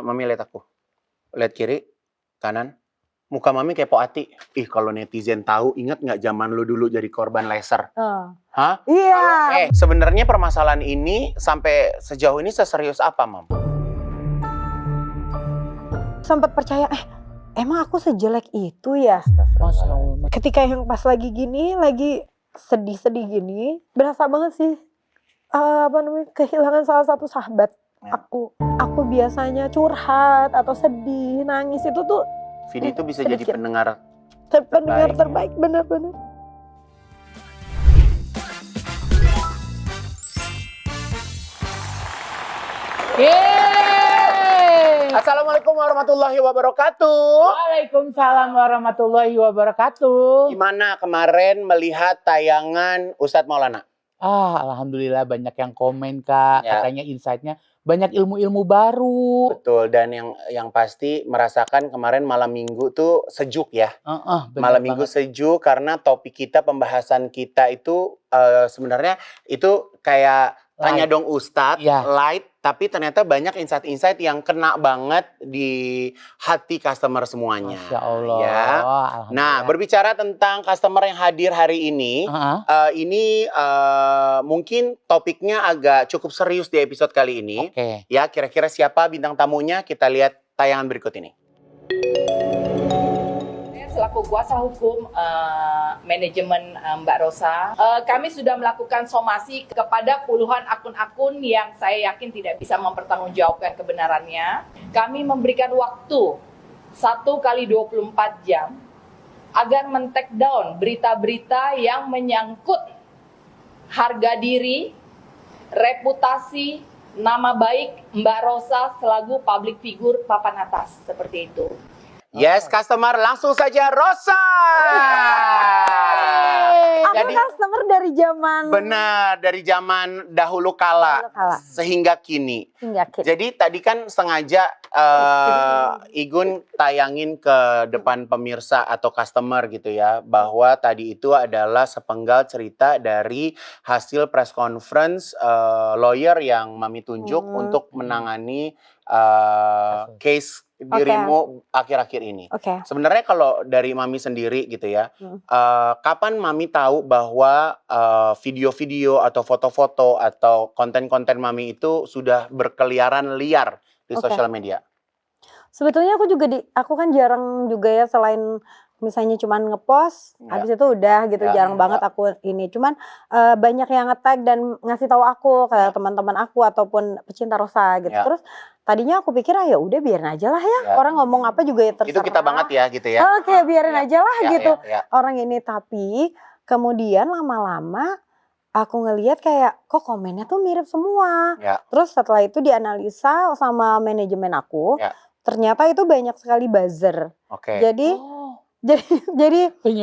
Mami lihat aku. Lihat kiri, kanan. Muka Mami kayak Po Ati. Ih, kalau netizen tahu, ingat nggak zaman lu dulu jadi korban laser? Hah? Iya. Sebenarnya permasalahan ini sampai sejauh ini seserius apa, Mam? Sempat percaya, emang aku sejelek itu ya? Ketika yang pas lagi gini, lagi sedih-sedih gini, berasa banget sih kehilangan salah satu sahabat aku. Aku biasanya curhat atau sedih, nangis itu tuh Vidi itu bisa sedikit. jadi pendengar terbaik, benar-benar. Assalamualaikum warahmatullahi wabarakatuh. Waalaikumsalam warahmatullahi wabarakatuh. Gimana kemarin melihat tayangan Ustadz Maulana? Alhamdulillah banyak yang komen, Kak. Ya. Katanya insight-nya banyak ilmu-ilmu baru. Betul, dan yang pasti merasakan kemarin malam minggu tuh sejuk ya. Malam minggu sejuk karena topik kita, pembahasan kita itu sebenarnya itu kayak tanya dong Ustadz, light, tapi ternyata banyak insight-insight yang kena banget di hati customer semuanya. Masya Allah. Ya. Nah, berbicara tentang customer yang hadir hari ini, ini mungkin topiknya agak cukup serius di episode kali ini. Ya, kira-kira siapa bintang tamunya? Kita lihat tayangan berikut ini. Selaku kuasa hukum manajemen Mbak Rosa, kami sudah melakukan somasi kepada puluhan akun-akun yang saya yakin tidak bisa mempertanggungjawabkan kebenarannya. Kami memberikan waktu 1 kali 24 jam agar men-take down berita-berita yang menyangkut harga diri, reputasi, nama baik Mbak Rosa selaku public figure papan atas, seperti itu. Yes, customer, langsung saja Rosa. Aku customer dari zaman. Benar, dari zaman dahulu kala. Sehingga kini. Jadi tadi kan sengaja Igun tayangin ke depan pemirsa atau customer gitu ya, bahwa tadi itu adalah sepenggal cerita dari hasil press conference lawyer yang Mami tunjuk untuk menangani case dirimu akhir-akhir ini. Sebenarnya kalau dari Mami sendiri gitu ya, kapan Mami tahu bahwa video-video atau foto-foto atau konten-konten Mami itu sudah berkeliaran liar di sosial media? Sebetulnya aku kan jarang juga ya, selain misalnya cuman ngepost, habis itu udah gitu, jarang banget aku ini. Cuman banyak yang nge-tag dan ngasih tahu aku ke teman-teman aku ataupun pecinta Rosa gitu. Terus tadinya aku pikir ya udah biarin aja lah ya, orang ngomong apa juga ya terserah. Itu kita banget ya gitu ya. Biarin aja lah gitu orang ini. Tapi kemudian lama-lama aku ngelihat kayak kok komennya tuh mirip semua. Terus setelah itu dianalisa sama manajemen aku, ternyata itu banyak sekali buzzer. Jadi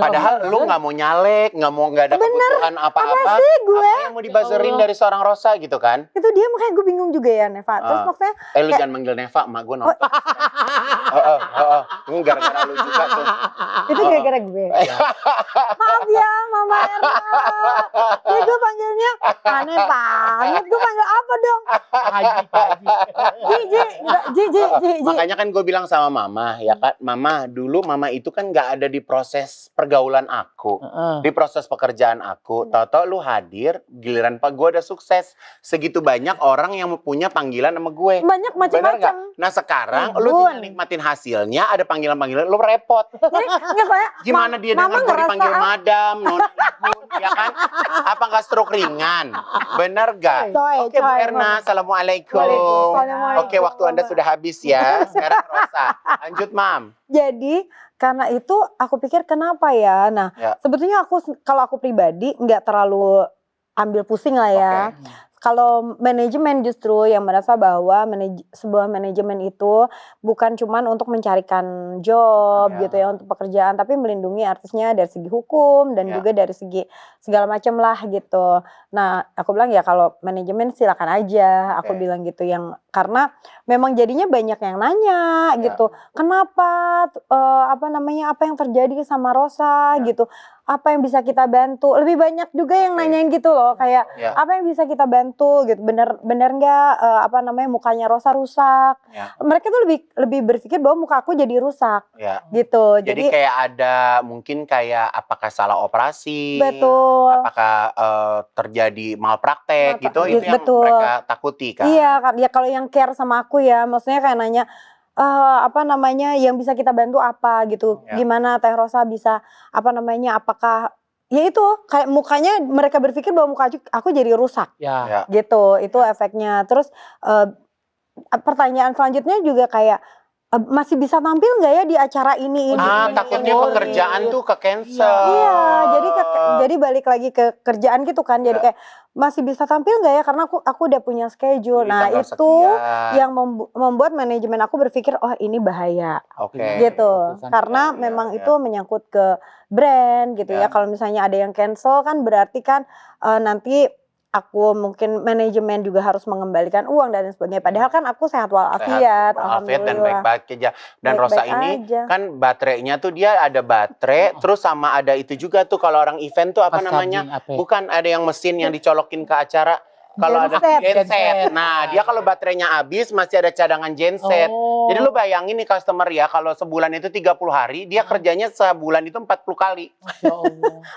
padahal lu nggak mau nyalek, nggak ada kebutuhan apa-apa. Apa sih gue? Apa yang mau dibuzzerin dari seorang Rosa gitu kan? Itu dia, makanya gue bingung juga ya, Neva. Terus maksudnya lu jangan manggil Neva, emak gue nonton. Ini gara-gara lu juga tuh. Itu gara-gara gue. Maaf ya, Mama Erna. Ini gue panggilnya aneh banget. Gue panggil apa dong? Ji. Makanya kan gue bilang sama Mama, ya kan, Mama dulu Mama itu kan nggak ada di proses pergaulan aku, di proses pekerjaan aku. Tahu-tahu lu hadir, giliran Pak gue udah sukses. Segitu banyak orang yang punya panggilan sama gue. Banyak macam-macam. Nah sekarang lu tinggal nikmatin hasilnya, ada panggilan-panggilan, lu repot. Gimana dia dengar gue dipanggil madam, nona ibu, ya kan? Apa nggak stroke ringan? Bener gak? Oke Bu Erna, assalamualaikum. Oke, waktu Anda sudah habis ya. Sekarang Rosa, lanjut Mam. Jadi karena itu aku pikir kenapa ya. Nah sebetulnya kalau aku pribadi nggak terlalu ambil pusing lah ya. Kalau manajemen justru yang merasa bahwa sebuah manajemen itu bukan cuman untuk mencarikan job gitu ya, untuk pekerjaan, tapi melindungi artisnya dari segi hukum dan juga dari segi segala macam lah gitu. Nah aku bilang ya kalau manajemen silakan aja, aku bilang gitu, yang karena memang jadinya banyak yang nanya gitu, kenapa apa yang terjadi sama Rosa gitu. apa yang bisa kita bantu. Lebih banyak juga yang nanyain gitu loh, kayak apa yang bisa kita bantu gitu. Bener nggak mukanya Rosa rusak. Mereka tuh lebih berpikir bahwa muka aku jadi rusak gitu. Jadi kayak ada mungkin kayak apakah salah operasi, betul, apakah terjadi malpraktek gitu, itu yang betul. mereka takuti kan. Iya kan, ya kalau yang care sama aku ya, maksudnya kayak nanya yang bisa kita bantu apa gitu, gimana Teh Rosa bisa apakah ya itu kayak mukanya mereka berpikir bahwa muka aku jadi rusak gitu, itu efeknya. Terus pertanyaan selanjutnya juga kayak masih bisa tampil nggak ya di acara ini? Takutnya pekerjaan tuh ke cancel. Iya, jadi balik lagi ke kerjaan gitu kan. Jadi kayak masih bisa tampil nggak ya? Karena aku udah punya schedule. Nah itu yang membuat manajemen aku berpikir, oh ini bahaya, gitu. Karena memang itu menyangkut ke brand gitu ya. Kalau misalnya ada yang cancel kan berarti kan nanti aku mungkin manajemen juga harus mengembalikan uang dan sebagainya. Padahal kan aku sehat walafiat, alhamdulillah. Dan baik-baik aja. Dan Rosa ini kan baterainya tuh dia ada baterai, terus sama ada itu juga tuh kalau orang event tuh bukan ada yang mesin yang dicolokin ke acara. Kalau ada genset, nah dia kalau baterainya habis masih ada cadangan genset. Jadi lu bayangin nih customer ya, kalau sebulan itu 30 hari, dia kerjanya sebulan itu 40 kali.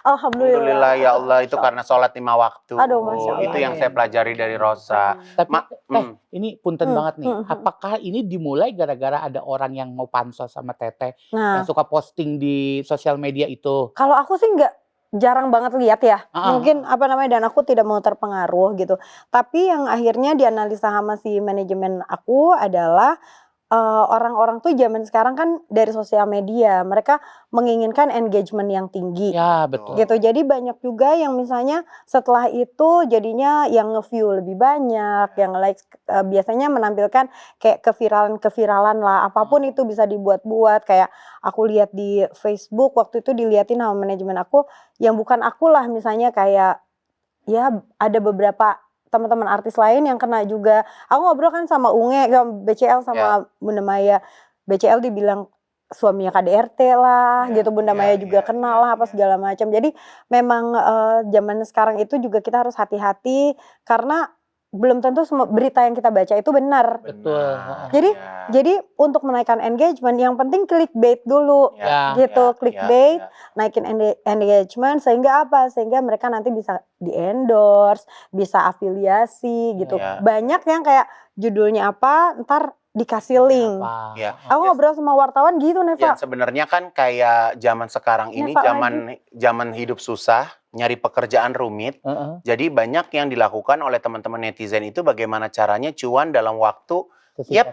Alhamdulillah ya Allah, itu karena sholat 5 waktu. Aduh, Masya Allah. Itu yang saya pelajari dari Rosa. Tapi ini punten banget nih, apakah ini dimulai gara-gara ada orang yang mau pansos sama Teteh yang suka posting di sosial media itu? Kalau aku sih jarang banget lihat ya, mungkin dan aku tidak mau terpengaruh gitu. Tapi yang akhirnya dianalisa sama si manajemen aku adalah orang-orang tuh zaman sekarang kan dari sosial media, mereka menginginkan engagement yang tinggi. Ya, betul. Gitu. Jadi banyak juga yang misalnya setelah itu jadinya yang nge-view lebih banyak, yang like biasanya menampilkan kayak keviralan lah, apapun itu bisa dibuat-buat. Kayak aku lihat di Facebook waktu itu diliatin sama manajemen aku, yang bukan aku lah, misalnya kayak ya ada beberapa teman-teman artis lain yang kena juga. Aku ngobrol kan sama Unge, BCL sama Bunda Maya. BCL dibilang suaminya KDRT lah, gitu. Bunda Maya juga kena lah, apa segala macam. Jadi memang zaman sekarang itu juga kita harus hati-hati karena belum tentu semua berita yang kita baca itu benar. Betul. Jadi untuk menaikkan engagement yang penting clickbait dulu, clickbait, naikin engagement sehingga apa? Sehingga mereka nanti bisa di-endorse, bisa afiliasi gitu. Banyak yang kayak judulnya apa, ntar dikasih link. Aku ngobrol sama wartawan gitu, Neva. Sebenarnya kan kayak zaman sekarang ini, zaman hidup susah, nyari pekerjaan rumit. Jadi banyak yang dilakukan oleh teman-teman netizen itu bagaimana caranya cuan dalam waktu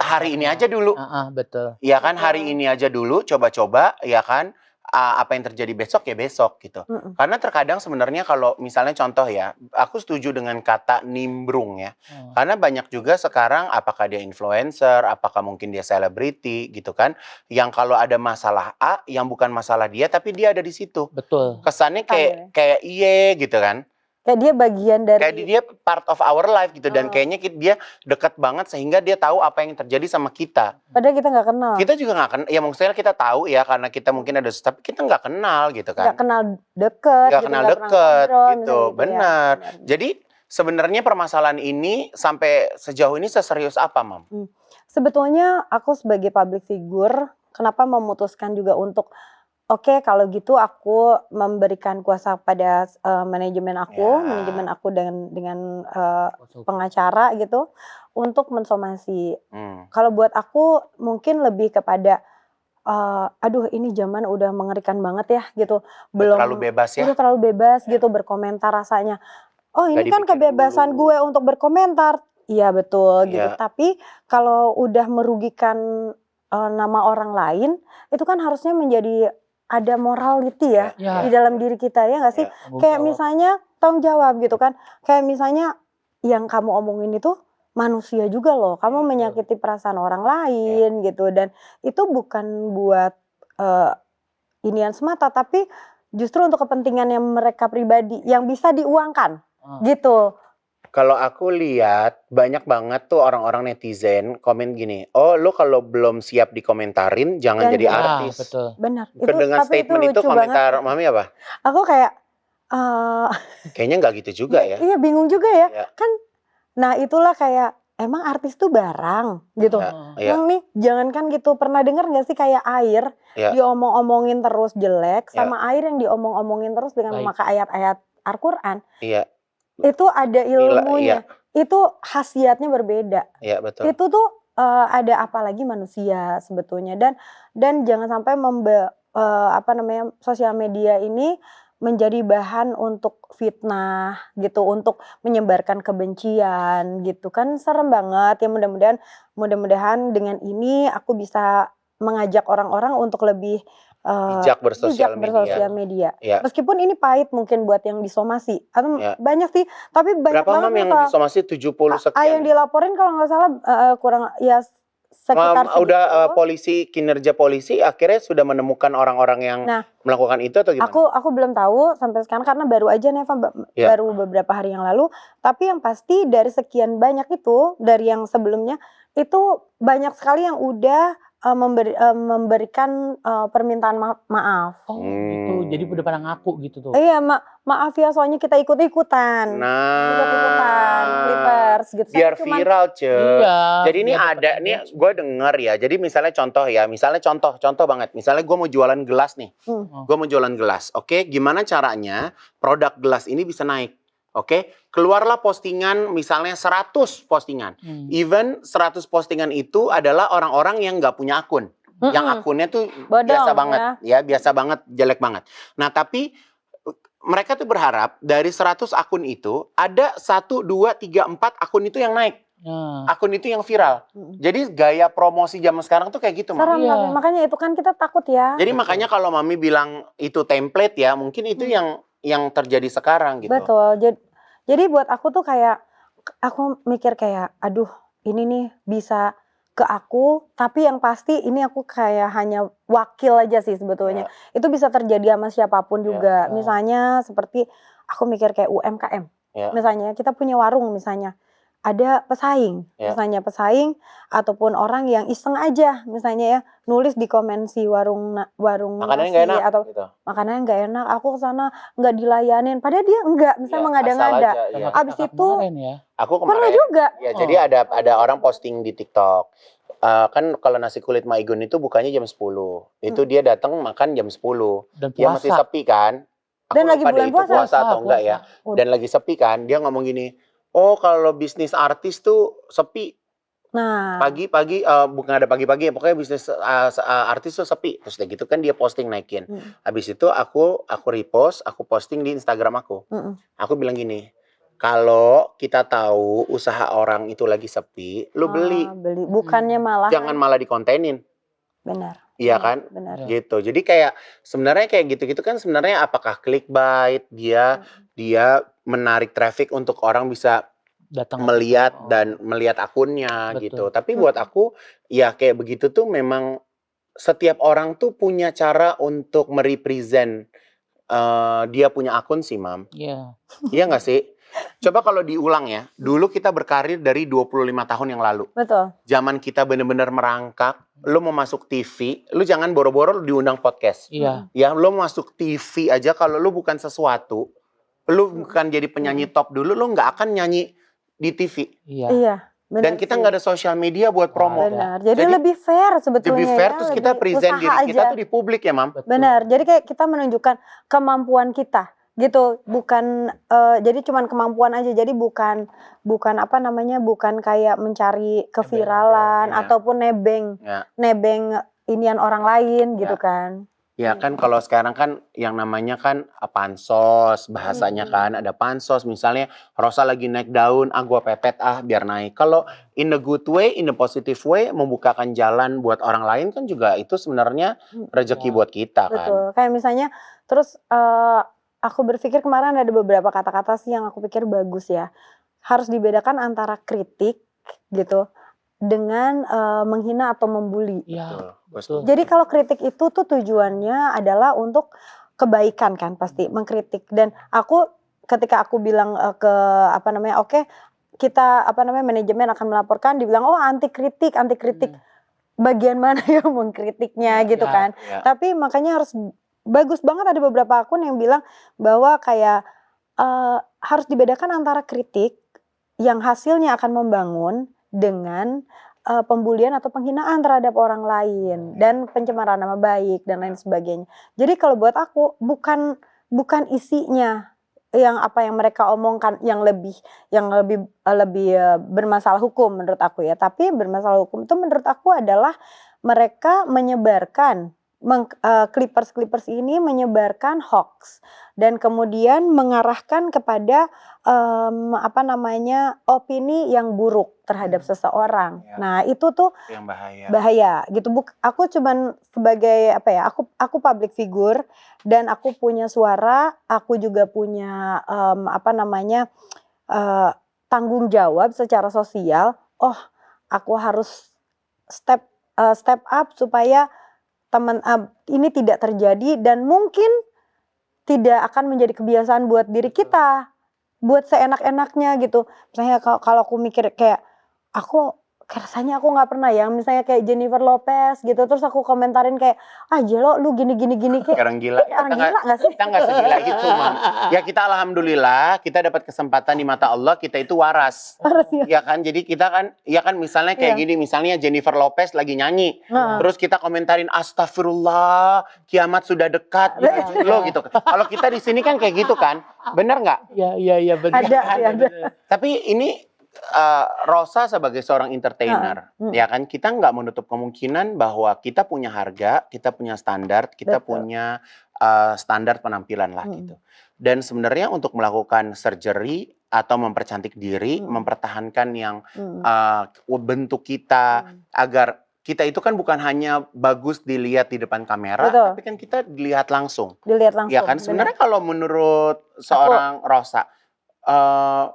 hari ini aja dulu. Betul. Ya kan, hari ini aja dulu, coba-coba, ya kan. Apa yang terjadi besok ya besok gitu. Karena terkadang sebenarnya kalau misalnya contoh ya, aku setuju dengan kata nimbrung ya. Karena banyak juga sekarang apakah dia influencer, apakah mungkin dia selebriti gitu kan, yang kalau ada masalah A yang bukan masalah dia tapi dia ada di situ. Betul. Kesannya kayak iye gitu kan. Kayak dia bagian dari... Kayak dia part of our life gitu. Dan kayaknya dia dekat banget sehingga dia tahu apa yang terjadi sama kita. Padahal kita nggak kenal. Kita juga nggak kenal. Ya maksudnya kita tahu ya karena kita mungkin ada tapi kita nggak kenal gitu kan. Nggak kenal deket. Nggak kenal deket gitu. Benar. Ya. Jadi sebenarnya permasalahan ini sampai sejauh ini seserius apa, Mam? Sebetulnya aku sebagai public figure, kenapa memutuskan juga untuk oke, kalau gitu aku memberikan kuasa pada manajemen aku dengan pengacara gitu untuk mensomasi. Kalau buat aku mungkin lebih kepada aduh ini zaman udah mengerikan banget ya gitu. Belum terlalu bebas ya. Udah terlalu bebas gitu berkomentar rasanya. Oh ini kan kebebasan gue untuk berkomentar. Iya betul gitu. Tapi kalau udah merugikan nama orang lain, itu kan harusnya menjadi ada morality ya di dalam diri kita, ya nggak sih? Kayak misalnya tanggung jawab gitu kan. Kayak misalnya yang kamu omongin itu manusia juga loh. Kamu menyakiti perasaan orang lain gitu. Dan itu bukan buat inian semata, tapi justru untuk kepentingannya mereka pribadi yang bisa diuangkan gitu. Kalau aku lihat banyak banget tuh orang-orang netizen komen gini, "Oh, lu kalau belum siap dikomentarin jangan jadi artis." Betul. Benar. Dengan statement itu komentar Mami apa? Aku kayak kayaknya nggak gitu juga ya. Iya, bingung juga ya. Iya. Kan nah itulah kayak emang artis tuh barang gitu. Iya. Yang nih jangankan gitu, pernah denger gak sih kayak air diomong-omongin terus jelek sama air yang diomong-omongin terus dengan memakai ayat-ayat Al-Qur'an. Iya. Itu ada ilmunya. Itu khasiatnya berbeda. Iya, betul. Itu tuh ada apa lagi manusia sebetulnya, dan jangan sampai sosial media ini menjadi bahan untuk fitnah gitu, untuk menyebarkan kebencian gitu kan, serem banget ya. Mudah-mudahan dengan ini aku bisa mengajak orang-orang untuk lebih bijak bersosial media. Ya. Meskipun ini pahit mungkin buat yang disomasi atau banyak sih, tapi banyak berapa banget yang disomasi 70 sekian. Yang dilaporin kalau nggak salah kurang ya sekitar udah kinerja polisi akhirnya sudah menemukan orang-orang yang melakukan itu atau gimana? Aku belum tahu sampai sekarang karena baru aja Neva baru beberapa hari yang lalu. Tapi yang pasti dari sekian banyak itu, dari yang sebelumnya itu banyak sekali yang udah memberikan permintaan maaf. Oh gitu, jadi udah pada ngaku gitu tuh. Iya, maaf ya soalnya kita ikut-ikutan. Ikut-ikutan, flippers gitu. Biar viral, Iya. Jadi ini ada, nih gue denger ya, jadi misalnya contoh banget. Misalnya gue mau jualan gelas nih, gue mau jualan gelas, oke? Gimana caranya produk gelas ini bisa naik? Oke, keluarlah postingan misalnya 100 postingan. Even 100 postingan itu adalah orang-orang yang nggak punya akun. Yang akunnya tuh biasa banget. Ya, biasa banget, jelek banget. Nah, tapi mereka tuh berharap dari 100 akun itu ada 1, 2, 3, 4 akun itu yang naik. Akun itu yang viral. Jadi gaya promosi zaman sekarang tuh kayak gitu, Mami. Makanya itu kan kita takut ya. Jadi makanya kalau Mami bilang itu template ya, mungkin itu yang terjadi sekarang gitu. Betul. Jadi buat aku tuh kayak, aku mikir kayak, aduh ini nih bisa ke aku, tapi yang pasti ini aku kayak hanya wakil aja sih sebetulnya. Itu bisa terjadi sama siapapun juga. Misalnya seperti aku mikir kayak UMKM. Misalnya kita punya warung misalnya. Ada pesaing, misalnya pesaing ataupun orang yang iseng aja misalnya ya, nulis di komen si warung makanannya nasi enak, atau gitu. Makanannya nggak enak, aku kesana nggak dilayanin, padahal dia enggak, misalnya mengada-ngada. Abis itu aku kemarin pernah juga. Ya, jadi ada orang posting di TikTok. Kan kalau nasi kulit Maigun itu bukanya jam 10. Itu dia datang makan jam 10. Dia masih sepi kan? Dan lagi bulan puasa atau enggak ya? Dan lagi sepi kan? Dia ngomong gini, "Oh, kalau bisnis artis tuh sepi." Nah, pagi-pagi bukan ada pagi-pagi ya, pokoknya bisnis artis tuh sepi. Terus kayak gitu kan dia posting naikin. Habis itu aku repost, aku posting di Instagram aku. Aku bilang gini, kalau kita tahu usaha orang itu lagi sepi, lu beli. Bukannya malah. Jangan malah dikontenin. Benar. Iya kan? Benar. Gitu. Jadi kayak sebenarnya kayak gitu-gitu kan sebenarnya apakah clickbait, dia menarik traffic untuk orang bisa datang melihat dan melihat akunnya. Betul. Gitu. Tapi buat aku ya kayak begitu tuh memang setiap orang tuh punya cara untuk merepresent dia punya akun sih, Mam. Iya. Iya nggak sih? Coba kalau diulang ya, dulu kita berkarir dari 25 tahun yang lalu. Betul. Zaman kita bener-bener merangkak, lu mau masuk TV, lu jangan boro-boro diundang podcast. Iya. Ya, lu masuk TV aja kalau lu bukan sesuatu, lu bukan jadi penyanyi top dulu, lu nggak akan nyanyi di TV. Iya. Dan kita nggak ada sosial media buat promo. Benar. Jadi lebih fair sebetulnya. Lebih fair, terus kita present diri kita tuh di publik ya, Mam. Benar. Jadi kayak kita menunjukkan kemampuan kita. Gitu, bukan jadi cuman kemampuan aja, jadi bukan bukan kayak mencari keviralan ataupun nebeng inian orang lain gitu kan. Ya kan kalau sekarang kan yang namanya kan pansos, bahasanya kan ada pansos, misalnya Rosa lagi naik daun, gua pepet biar naik. Kalau in a good way, in a positive way, membukakan jalan buat orang lain kan juga itu sebenarnya rezeki buat kita kan. Betul, kayak misalnya terus aku berpikir kemarin ada beberapa kata-kata sih yang aku pikir bagus ya. Harus dibedakan antara kritik gitu dengan menghina atau membuli. Iya, betul. Jadi kalau kritik itu tuh tujuannya adalah untuk kebaikan kan pasti, mengkritik. Dan aku ketika aku bilang ke oke, kita manajemen akan melaporkan, dibilang oh anti kritik. Bagian mana yang mengkritiknya gitu kan. Tapi makanya harus bagus banget, ada beberapa akun yang bilang bahwa kayak harus dibedakan antara kritik yang hasilnya akan membangun dengan pembulian atau penghinaan terhadap orang lain dan pencemaran nama baik dan lain sebagainya. Jadi kalau buat aku bukan isinya yang apa yang mereka omongkan yang lebih bermasalah hukum menurut aku ya. Tapi bermasalah hukum itu menurut aku adalah mereka menyebarkan clippers ini menyebarkan hoax dan kemudian mengarahkan kepada opini yang buruk terhadap seseorang. Nah, itu tuh yang bahaya gitu. Aku cuman sebagai aku public figure dan aku punya suara, aku juga punya tanggung jawab secara sosial. Oh, aku harus step up supaya ini tidak terjadi dan mungkin tidak akan menjadi kebiasaan buat diri kita, buat seenak-enaknya gitu. Misalnya kalau aku mikir kayak rasanya aku nggak pernah ya, misalnya kayak Jennifer Lopez gitu, terus aku komentarin kayak Jelo lu gini kayak orang gila. Orang gila nggak sih? Kita nggak segila itu, Mam. Ya kita alhamdulillah kita dapat kesempatan di mata Allah, kita itu waras. Ya kan, jadi kita kan, ya kan misalnya kayak gini, misalnya Jennifer Lopez lagi nyanyi, terus kita komentarin astagfirullah, kiamat sudah dekat, lo gitu. Kalau kita di sini kan kayak gitu kan, bener nggak? Iya benar. Ada. Tapi ini Rosa sebagai seorang entertainer, ya kan, kita nggak menutup kemungkinan bahwa kita punya harga, kita punya standar, kita punya standar penampilan lah gitu. Dan sebenarnya untuk melakukan surgery atau mempercantik diri, mempertahankan yang bentuk kita agar kita itu kan bukan hanya bagus dilihat di depan kamera, tapi kan kita dilihat langsung. Ya kan, sebenarnya kalau menurut seorang Rosa,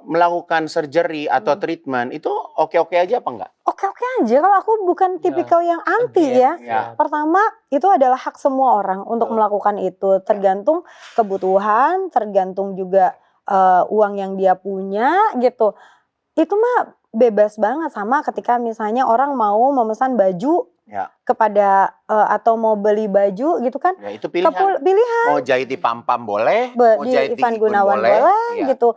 melakukan surgery atau treatment itu oke-oke aja apa enggak? Oke-oke aja, kalau aku bukan tipikal yang anti ya. Pertama, itu adalah hak semua orang untuk melakukan itu, tergantung kebutuhan, tergantung juga uang yang dia punya gitu. Itu mah bebas banget, sama ketika misalnya orang mau memesan baju kepada atau mau beli baju gitu kan, ya itu pilihan. Mau jahit di Pam-Pam boleh, mau jahit di Ivan Gunawan boleh gitu.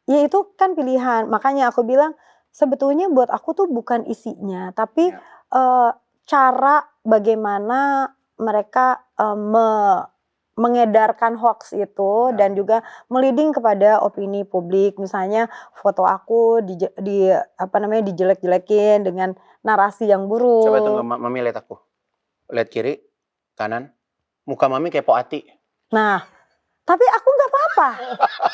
Ya itu kan pilihan. Makanya aku bilang sebetulnya buat aku tuh bukan isinya, tapi cara bagaimana mereka mengedarkan hoax itu dan juga meliding kepada opini publik. Misalnya foto aku dijelek-jelekin dengan narasi yang buruk. Coba tunggu, Mami lihat aku. Lihat kiri, kanan. Muka Mami kayak Poati. Nah, tapi aku nggak apa-apa.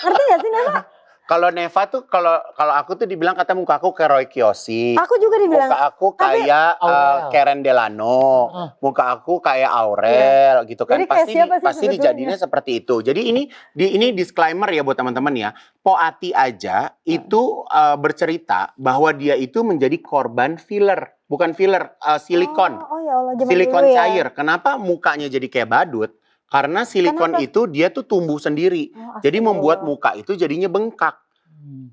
Ngerti nggak sih, Neva? Kalau Neva tuh, kalau aku tuh dibilang kata muka aku kayak Roy Kiyoshi. Aku juga dibilang. Muka aku kayak Karen Delano. Muka aku kayak Aurel gitu kan. Pasti dijadinya seperti itu. Jadi ini disclaimer ya buat teman-teman ya. Poati aja itu bercerita bahwa dia itu menjadi korban filler. Bukan filler, silikon. Ya Allah, silikon cair. Kenapa mukanya jadi kayak badut? Karena silikon itu dia tuh tumbuh sendiri. Jadi membuat muka itu jadinya bengkak.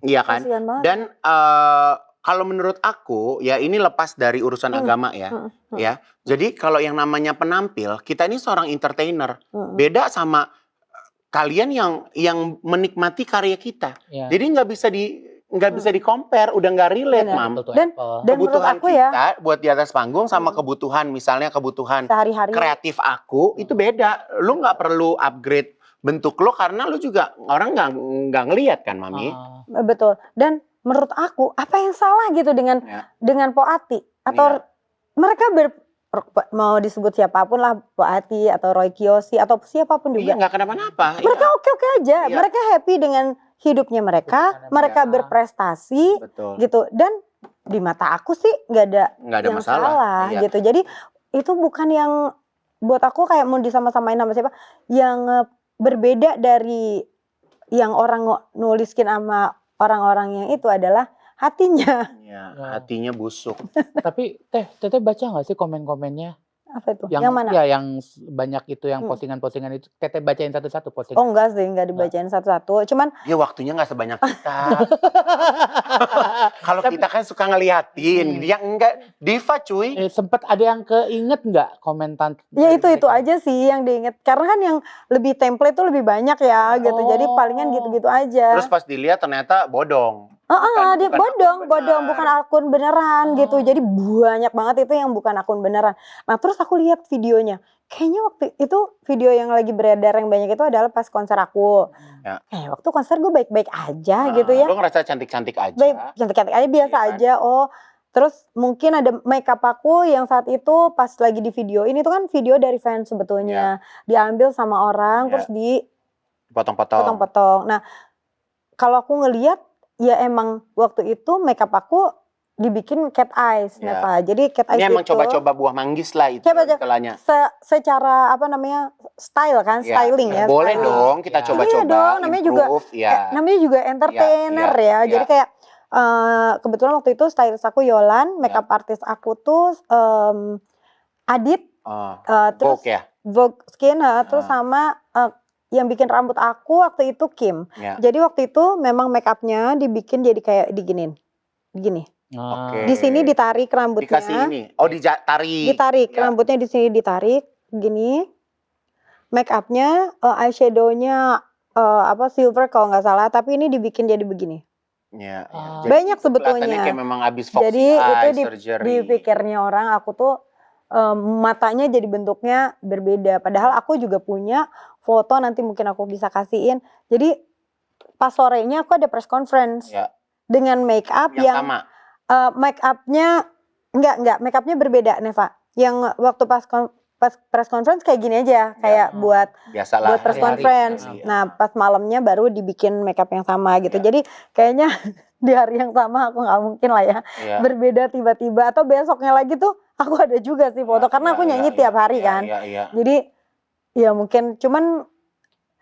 Iya kan? Dan kalau menurut aku ya ini lepas dari urusan agama ya. Ya. Jadi kalau yang namanya penampil, kita ini seorang entertainer. Beda sama kalian yang menikmati karya kita. Jadi nggak bisa di-compare, udah nggak relate, Mam. Dan kebutuhan aku kita buat di atas panggung sama kebutuhan, misalnya kebutuhan sehari-hari kreatif aku, itu beda. Lu nggak perlu upgrade bentuk lo karena lu juga orang nggak ngelihat kan, Mami. Betul. Dan menurut aku, apa yang salah gitu dengan Poati? Atau mereka mau disebut siapapun lah, Poati atau Roy Kiyoshi atau siapapun juga. Iya, nggak kenapa-napa. Mereka oke-oke aja. Mereka happy dengan hidupnya mereka berprestasi gitu, dan di mata aku sih nggak ada yang salah gitu. Jadi itu bukan yang buat aku kayak mau disama-samain sama siapa, yang berbeda dari yang orang nuliskin sama orang-orang yang itu adalah hatinya. Ya, hatinya busuk. Tapi Teteh baca nggak sih komen-komennya? Apa itu? Yang Yang mana? Ya, yang banyak itu yang postingan-postingan itu Teteh bacain satu-satu postingan. Oh enggak sih, enggak dibacain satu-satu. Cuman dia waktunya nggak sebanyak kita. Kalau kita kan suka ngeliatin, dia enggak. Diva cuy. Sempet ada yang keinget nggak komentar? ya itu aja sih yang diinget. Karena kan yang lebih template tuh lebih banyak ya gitu. Jadi palingan gitu-gitu aja. Terus pas dilihat ternyata bodong. Dia bodong, bukan akun beneran gitu. Jadi banyak banget itu yang bukan akun beneran. Nah terus aku lihat videonya. Kayaknya waktu itu video yang lagi beredar yang banyak itu adalah pas konser aku. Ya. Waktu konser gue baik-baik aja gitu ya. Lo ngerasa cantik-cantik aja. Cantik-cantik aja biasa aja. Oh, terus mungkin ada makeup aku yang saat itu pas lagi di video. Ini tuh kan video dari fans sebetulnya. Diambil sama orang terus potong-potong. Nah, kalau aku ngelihat ya emang waktu itu makeup aku dibikin cat eyes, Neva. Jadi cat eyes ini emang itu coba-coba buah manggis lah itu istilahnya. Secara apa namanya style kan, styling ya. Boleh styling. dong kita coba-coba. Iya dong, namanya juga entertainer ya. Jadi kayak kebetulan waktu itu stylist aku Yolan, makeup artist aku tuh Adit, terus Vogue Skin, terus sama yang bikin rambut aku waktu itu Kim. Jadi waktu itu memang makeupnya dibikin jadi kayak digini. Di sini ditarik rambutnya. Dikasih ini. Oh, ditarik. Rambutnya di sini ditarik gini. Makeupnya eyeshadownya silver kalau nggak salah, tapi ini dibikin jadi begini. Banyak sebetulnya. Kayak memang abis Foxy jadi eye itu dipikirnya orang aku tuh matanya jadi bentuknya berbeda. Padahal aku juga punya foto, nanti mungkin aku bisa kasihin. Jadi pas sorenya aku ada press conference dengan make up yang sama. Make upnya enggak make upnya berbeda, Neva. Yang waktu pas press conference kayak gini aja, kayak buat press conference. Nah pas malamnya baru dibikin make up yang sama gitu. Jadi kayaknya di hari yang sama aku nggak mungkin lah ya berbeda tiba-tiba, atau besoknya lagi tuh aku ada juga sih foto karena aku nyanyi tiap hari kan. Jadi ya mungkin cuman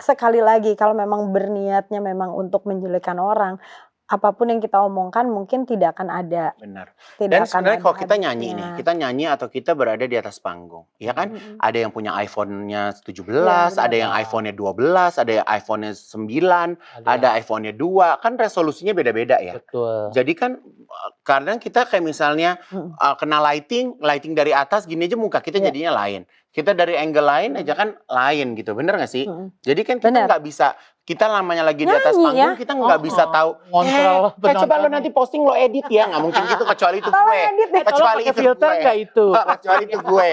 sekali lagi kalau memang berniatnya memang untuk menjelekkan orang, apapun yang kita omongkan mungkin tidak akan ada. Benar. Dan sebenarnya kalau kita nyanyi nih, kita nyanyi atau kita berada di atas panggung, ya kan? Ada yang punya iPhone-nya 17, ada yang iPhone-nya 12, ada yang iPhone-nya 9, ada iPhone-nya 2, kan resolusinya beda-beda ya. Betul. Jadi kan kadang kita kayak misalnya kena lighting dari atas gini aja muka kita jadinya lain. Kita dari angle lain aja kan lain gitu, bener gak sih? Jadi kan kita nggak bisa, kita namanya lagi di atas panggung, kita nggak bisa tahu. Ngontrol Coba lo nanti posting lo edit ya, nggak mungkin gitu kecuali itu gue. Kecuali itu filter gue. nggak itu? Kecuali itu gue,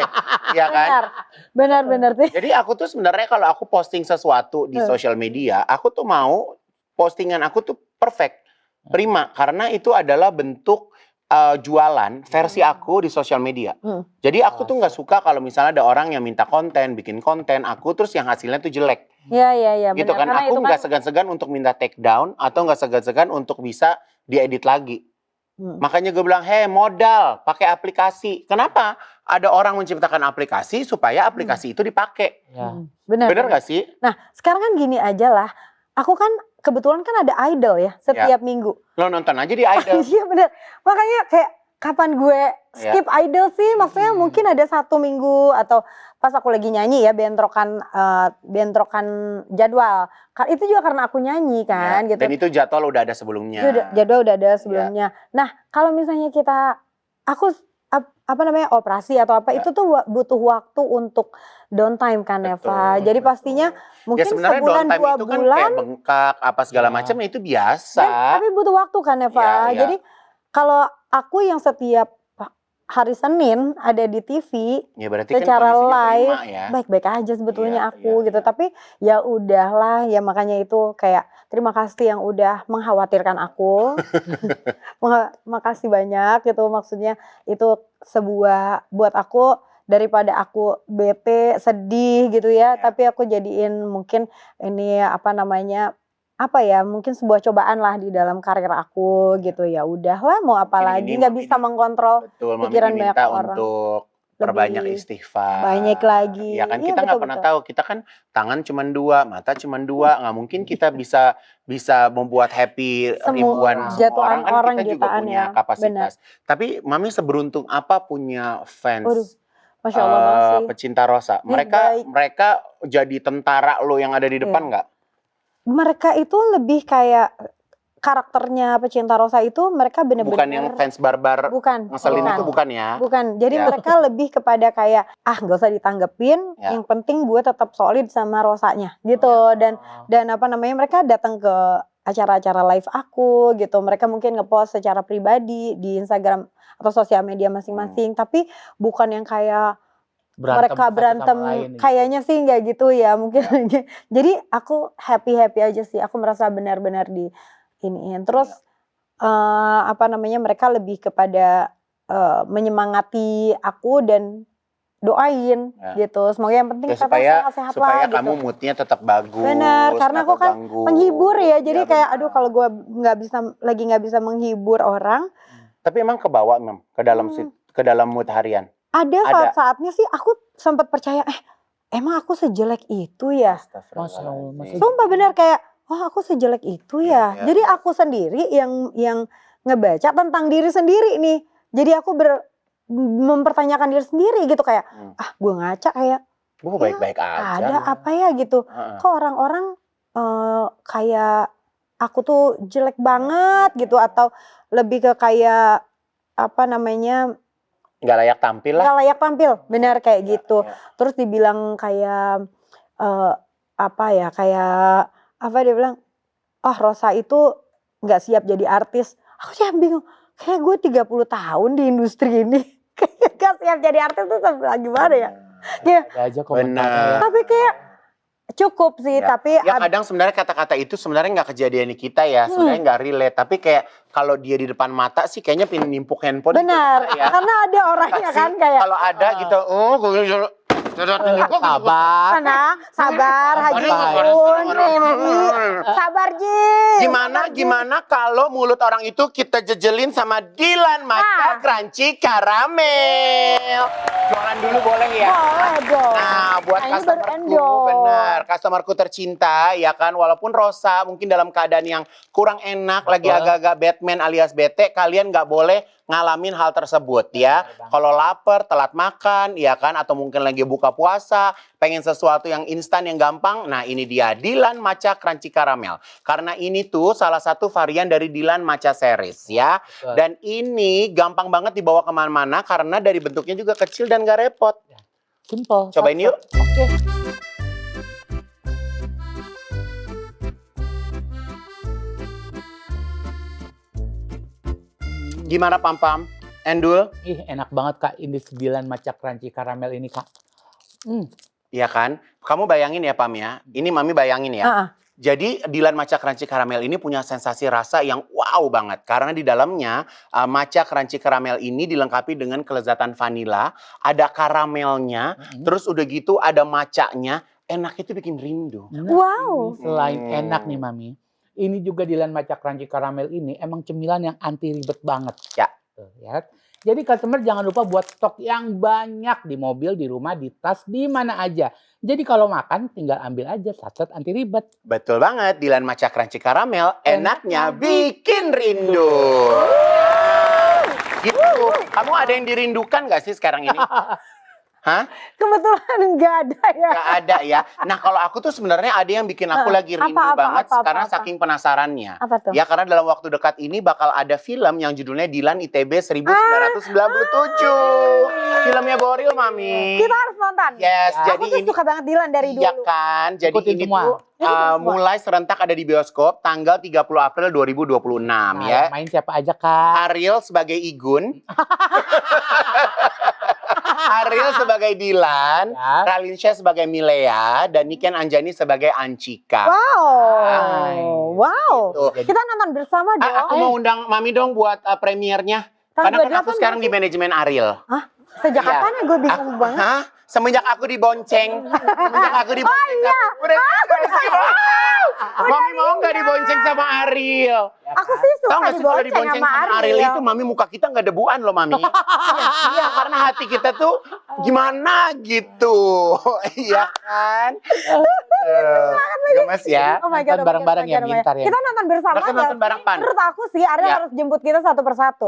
ya kan? Benar sih. Jadi aku tuh sebenarnya kalau aku posting sesuatu di sosial media, aku tuh mau postingan aku tuh perfect, prima, karena itu adalah bentuk jualan versi aku di sosial media. Jadi aku tuh nggak suka kalau misalnya ada orang yang minta konten, bikin konten aku terus yang hasilnya tuh jelek. Iya. Gitu kan, aku nggak segan-segan untuk minta take down atau nggak segan-segan untuk bisa diedit lagi. Makanya gue bilang, modal pakai aplikasi. Kenapa? Ada orang menciptakan aplikasi supaya aplikasi itu dipakai. Bener nggak sih? Nah sekarang kan gini aja lah. Aku kan kebetulan kan ada Idol ya setiap minggu. Lo nonton aja di Idol. Iya bener. Makanya kayak kapan gue skip Idol sih? Maksudnya mungkin ada 1 minggu atau pas aku lagi nyanyi ya bentrokan jadwal. Itu juga karena aku nyanyi kan gitu. Dan itu jadwal udah ada sebelumnya. Jadwal udah ada sebelumnya. Nah kalau misalnya aku operasi atau apa itu tuh butuh waktu untuk downtime kan Neva. Jadi pastinya mungkin sebulan 2 itu kan bulan kayak bengkak apa segala macam itu biasa. Tapi butuh waktu kan Neva. Jadi kalau aku yang setiap hari Senin ada di TV secara kan live baik-baik aja sebetulnya aku gitu. Tapi ya udahlah ya, makanya itu kayak terima kasih yang udah mengkhawatirkan aku. Makasih banyak gitu, maksudnya itu sebuah buat aku daripada aku bete sedih gitu ya. Tapi aku jadiin mungkin ini mungkin sebuah cobaan lah di dalam karir aku gitu. Ya udahlah mau apa lagi, nggak bisa mengkontrol pikiran banyak orang. Untuk perbanyak istighfar. Banyak lagi. Ya kan kita nggak pernah tahu. Kita kan tangan cuma 2, mata cuma 2. Nggak mungkin kita bisa membuat happy ribuan orang. Kan kita juga punya kapasitas. Tapi Mami seberuntung apa punya fans Masya Allah banget sih. pecinta Rosa. Mereka jadi tentara lo yang ada di depan nggak? Mereka itu lebih kayak karakternya pecinta Rosa itu mereka benar-benar bukan yang fans barbar ngeselin itu bukan ya? Bukan. Jadi mereka lebih kepada kayak nggak usah ditanggepin, yang penting gue tetap solid sama Rosanya gitu. Dan apa namanya, mereka datang ke acara-acara live aku gitu. Mereka mungkin ngepost secara pribadi di Instagram atau sosial media masing-masing, tapi bukan yang kayak mereka berantem kayaknya sih nggak gitu ya mungkin. Jadi aku happy aja sih. Aku merasa benar-benar di iniin. Terus apa namanya, mereka lebih kepada menyemangati aku dan doain gitu. Semoga yang penting supaya sehat supaya lah kamu gitu. moodnya tetap bagus. Benar, karena aku kan penghibur ya. Jadi kayak benar. kalau gue nggak bisa menghibur orang. Tapi emang kebawa Mem ke dalam mood harian. Ada saat-saatnya sih aku sempat percaya emang aku sejelek itu ya. Sumpah benar kayak aku sejelek itu ya. Jadi aku sendiri yang ngebaca tentang diri sendiri nih. Jadi aku mempertanyakan diri sendiri gitu kayak gue ngaca kayak gue baik-baik aja. Ada apa ya gitu. Kok orang-orang kayak aku tuh jelek banget gitu, atau lebih ke kayak apa namanya, nggak layak tampil lah. Nggak layak tampil, benar kayak gitu. Terus dibilang kayak apa ya, kayak apa dia bilang, Rosa itu nggak siap jadi artis. Aku yang bingung, kayak gue 30 tahun di industri ini gak siap jadi artis tuh gimana ya? Benar. Tapi kayak cukup sih, tapi kadang sebenarnya kata-kata itu sebenarnya nggak kejadian di kita ya, sebenarnya nggak relate. Tapi kayak kalau dia di depan mata sih kayaknya pengen nimpuk handphone. Benar, ya. karena ada orangnya kan kayak. Kalau ada gitu, sabar Haji sabar Ji. Gimana kalau mulut orang itu kita jejelin sama Dilan Matcha Crunchy Caramel. Jualan dulu boleh ya? Boleh dong. Nah, buat customerku tercinta ya kan, walaupun Rosa mungkin dalam keadaan yang kurang enak, lagi agak-agak Batman alias bete, kalian nggak boleh ngalamin hal tersebut ya. Kalau lapar, telat makan ya kan, atau mungkin lagi buka puasa, pengen sesuatu yang instan yang gampang, nah ini dia Dilan Matcha Crunchy Caramel. Karena ini tuh salah satu varian dari Dilan Matcha series ya. Dan ini gampang banget dibawa kemana-mana karena dari bentuknya juga kecil dan gak repot. Simple. Cobain yuk. Oke. Gimana Pam-Pam? Endul? Enak banget Kak, ini Dilan Matcha Crunchy Caramel ini Kak. Iya kan? Kamu bayangin ya Pam ya, ini Mami bayangin ya. Jadi Dilan Matcha Crunchy Caramel ini punya sensasi rasa yang wow banget. Karena di dalamnya Matcha Crunchy Caramel ini dilengkapi dengan kelezatan vanila, ada karamelnya, terus udah gitu ada matchanya, enak itu bikin rindu. Wow. Selain enak nih Mami, ini juga Dilan Matcha Crunchy Caramel ini emang cemilan yang anti ribet banget. Ya. Ya. Jadi customer jangan lupa buat stok yang banyak di mobil, di rumah, di tas, di mana aja. Jadi kalau makan tinggal ambil aja sachet anti ribet. Betul banget, Dilan Matcha Crunchy Caramel enaknya bikin rindu. Gitu. Kamu ada yang dirindukan gak sih sekarang ini? Hah? Kebetulan nggak ada ya. Nggak ada ya. Nah kalau aku tuh sebenarnya ada yang bikin aku lagi rindu banget karena saking penasarannya. Apa tuh? Ya karena dalam waktu dekat ini bakal ada film yang judulnya Dilan ITB 1997. Filmnya Boril Mami. Kita harus nonton. Yes, aku jadi tuh ini suka banget Dilan dari dulu. Iya kan. Jadi Ikutin ini semua. tuh mulai serentak ada di bioskop tanggal 30 April 2026 ya. Main siapa aja Kak? Ariel sebagai Igun. Ariel sebagai Dilan, Ralinsyah sebagai Milea, dan Niken Anjani sebagai Ancika. Wow. Gitu. Kita nonton bersama dong. Aku mau undang Mami dong buat premiernya. Karena kan aku sekarang di manajemen Ariel. Sejak kapan ya, gue bingung banget. Semenjak aku dibonceng. Mami mau nggak dibonceng sama Ariel? Aku sih suka dibonceng sama Ariel itu, Mami muka kita nggak debuan loh Mami. Iya, karena hati kita tuh gimana gitu. Iya kan? Gemes ya. Oh my God, Nonton bareng-bareng ya, Mintar ya. Kita nonton bersama Kita nonton bareng, Pan. Menurut aku sih Ariel Ya. harus jemput kita satu persatu.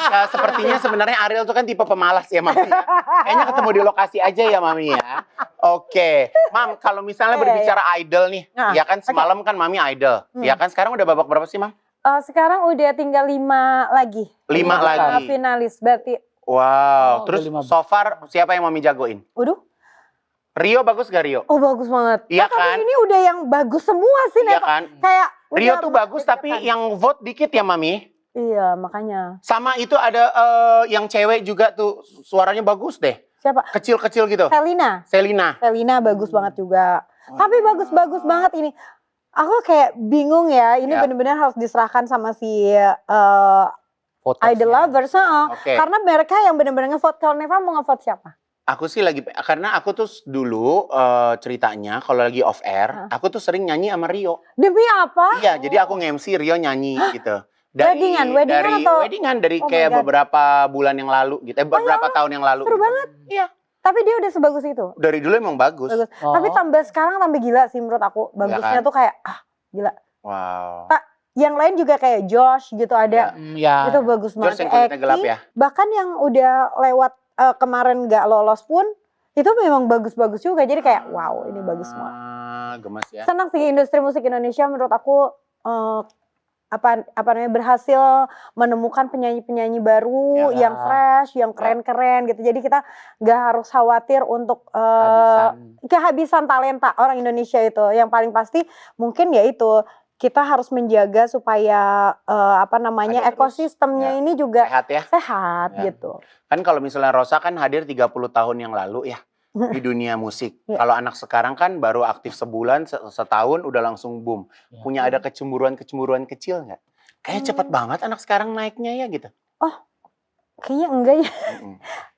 Ya, sepertinya sebenarnya Ariel tuh kan tipe pemalas ya, Mami. Ya. Kayaknya ketemu di lokasi aja ya, Mami ya. Oke. Mam, kalau misalnya berbicara idol nih, ya kan semalam kan Mami idol. Ya kan sekarang udah babak berapa sih, Mam? Sekarang udah tinggal 5 lagi. 5 lagi. Finalis, berarti. Wow, terus 5. so far siapa yang Mami jagoin? Waduh. Rio bagus gak Rio? Oh bagus banget. Iya Tapi kan? ini udah yang bagus semua sih, Iya Neva. kan? Kayak Rio udah tuh bagus tapi yang vote dikit ya, Mami. Iya, makanya. Sama itu ada yang cewek juga tuh suaranya bagus deh. Siapa? Kecil-kecil gitu. Selina. Selina. Bagus banget juga. Tapi bagus-bagus banget ini. Aku kayak bingung ya, ini Ya. benar-benar harus diserahkan sama si Voters idol ya. lovers. Oke. Karena mereka yang benar-benar ngevote. Kalau Neva mau ngevote siapa? Aku sih lagi, karena aku tuh dulu ceritanya kalau lagi off air, aku tuh sering nyanyi sama Rio. Demi apa? Iya, jadi aku nge-MC Rio nyanyi gitu. Weddingan atau? Weddingan dari Oh my kayak God. beberapa bulan yang lalu gitu. Beberapa tahun yang lalu. Seru gitu. banget. Iya. Tapi dia udah sebagus itu. Dari dulu emang bagus. Bagus. Oh. Tapi tambah sekarang tambah gila sih menurut aku. Bagusnya kan? tuh kayak gila. Wow. Yang lain juga kayak Josh gitu ada. Ya. Itu bagus George banget. yang kulitnya gelap Acting, ya? Bahkan yang udah lewat kemarin gak lolos pun itu memang bagus-bagus juga. Jadi kayak wow ini bagus semua. Gemes ya. Senang sih industri musik Indonesia menurut aku apa namanya berhasil menemukan penyanyi-penyanyi baru Ya. yang fresh, yang keren-keren gitu. Jadi kita nggak harus khawatir untuk kehabisan talenta orang Indonesia itu. Yang paling pasti mungkin ya itu kita harus menjaga supaya Ada terus. ekosistemnya ini juga Sehat ya. sehat Ya. gitu. Kan kalau misalnya Rosa kan hadir 30 tahun yang lalu ya di dunia musik. Ya. Kalau anak sekarang kan baru aktif sebulan, setahun udah langsung boom. Ya. Punya ada kecemburuan-kecemburuan kecil nggak? Kayak cepet banget anak sekarang naiknya ya gitu. Kayaknya enggak ya.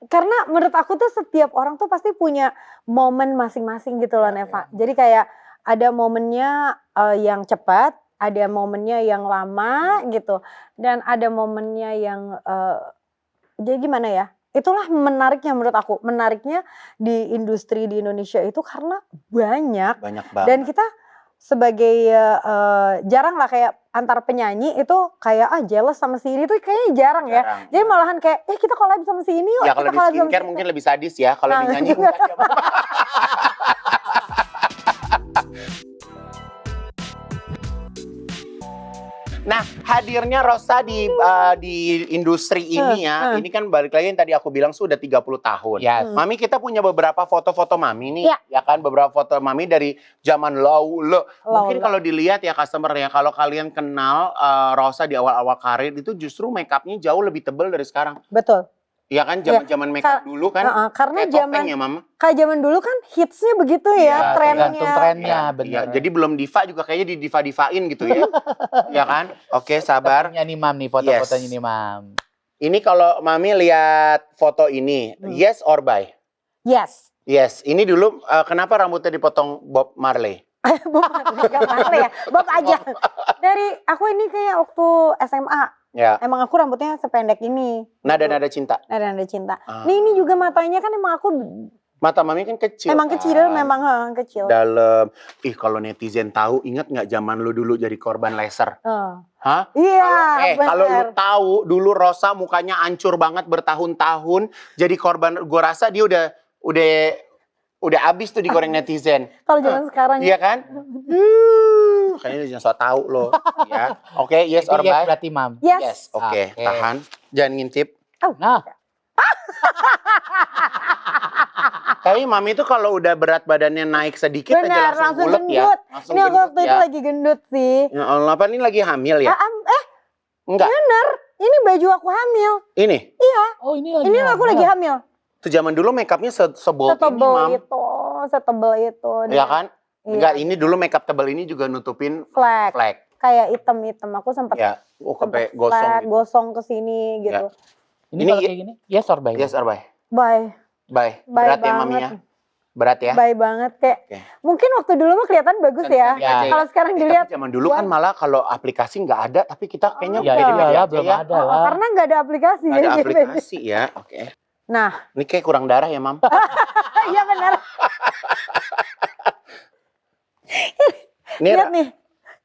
Karena menurut aku tuh setiap orang tuh pasti punya momen masing-masing gitu loh Neva. Jadi kayak ada momennya yang cepat, ada momennya yang lama gitu. Dan ada momennya yang jadi gimana ya? Itulah menariknya menurut aku. Menariknya di industri di Indonesia itu karena banyak. Banyak banget. Dan kita sebagai jarang lah kayak antar penyanyi itu kayak jealous sama si ini tuh kayaknya jarang ya. Jarang. Jadi malahan kayak kita collab sama si ini yuk. Ya kalau kita di collab sama skincare si mungkin lebih sadis ya. Kalau Nah, di nyanyi enggak. enggak ya. Nah, hadirnya Rosa di industri ini ya, ini kan balik lagi yang tadi aku bilang sudah 30 tahun. Yes. Mami kita punya beberapa foto-foto Mami nih, Ya. ya kan beberapa foto Mami dari zaman laulu. Mungkin kalau dilihat ya customer ya, kalau kalian kenal Rosa di awal-awal karir itu justru make up-nya jauh lebih tebal dari sekarang. Betul. Iya kan zaman-zaman make up dulu kan Karena kayak zaman topeng ya Mama. kayak zaman dulu kan hitsnya begitu Iya, ya, trennya. tergantung trennya, Iya, benar. jadi belum diva juga kayaknya di diva-divain gitu ya. Ya kan? Oke, sabar. Fotonya nih Mam nih, foto-fotonya nih Mam. Ini kalau Mami lihat foto ini, yes or bye? Yes. Yes. Ini dulu kenapa rambutnya dipotong Bob Marley? Bukan Marley ya, Bob aja. Dari aku ini kayak waktu SMA. Ya. Emang aku rambutnya sependek ini. Nada-nada cinta. Nada cinta. Ini juga matanya kan emang aku Mata Mami kan kecil. emang kan? kecil, memang kecil. Dalam. Kalau netizen tahu, ingat nggak zaman lu dulu jadi korban laser? Hah? Iya, Kalau lu bener. tahu dulu Rosa mukanya hancur banget bertahun-tahun jadi korban, gua rasa dia udah abis tuh digoreng netizen. Kalau zaman sekarang Iya kan? Kayaknya dia jangan so tau loh. Ya. Oke, yes Itu or yes bye? berarti Mam. Yes. Oke, Oke. tahan. Jangan ngintip. Nah, Tapi Mami itu kalau udah berat badannya naik sedikit Benar, aja langsung langsung bulet ya. gendut. Langsung Ini aku gendut waktu itu ya. lagi gendut sih. Ya Allah, apa ini lagi hamil ya? Enggak. Bener. Ini baju aku hamil. Ini. oh ini lagi. Ini aku lagi hamil. Itu zaman dulu make upnya sebol ini, Setebel Mam. itu, setebel itu. Iya kan? Iya. Enggak, ini dulu make up tebal ini juga nutupin Flag. flek. Kayak item-item. Aku sempat Ya. Sampai gosong gitu. gosong ke sini gitu. Ini Ini kalau kayak gini, yes or bye? Yes or bye? Bye. Bye. Bye Berat ya banget. Mami ya? Berat ya? Bye banget kayak. Oke. Mungkin waktu dulu mah kelihatan bagus ya. Cantik aja ya. Kalau sekarang Tapi dilihat zaman dulu kan malah kalau aplikasi nggak ada, tapi kita kayaknya Ya pede-pede iyalah, aja belum ya. ada lah. karena nggak ada aplikasi. Nggak ada jadi beda. aplikasi ya. Oke. Nah, Ini kayak kurang darah ya, Mam. iya benar. Ini Lihat nih.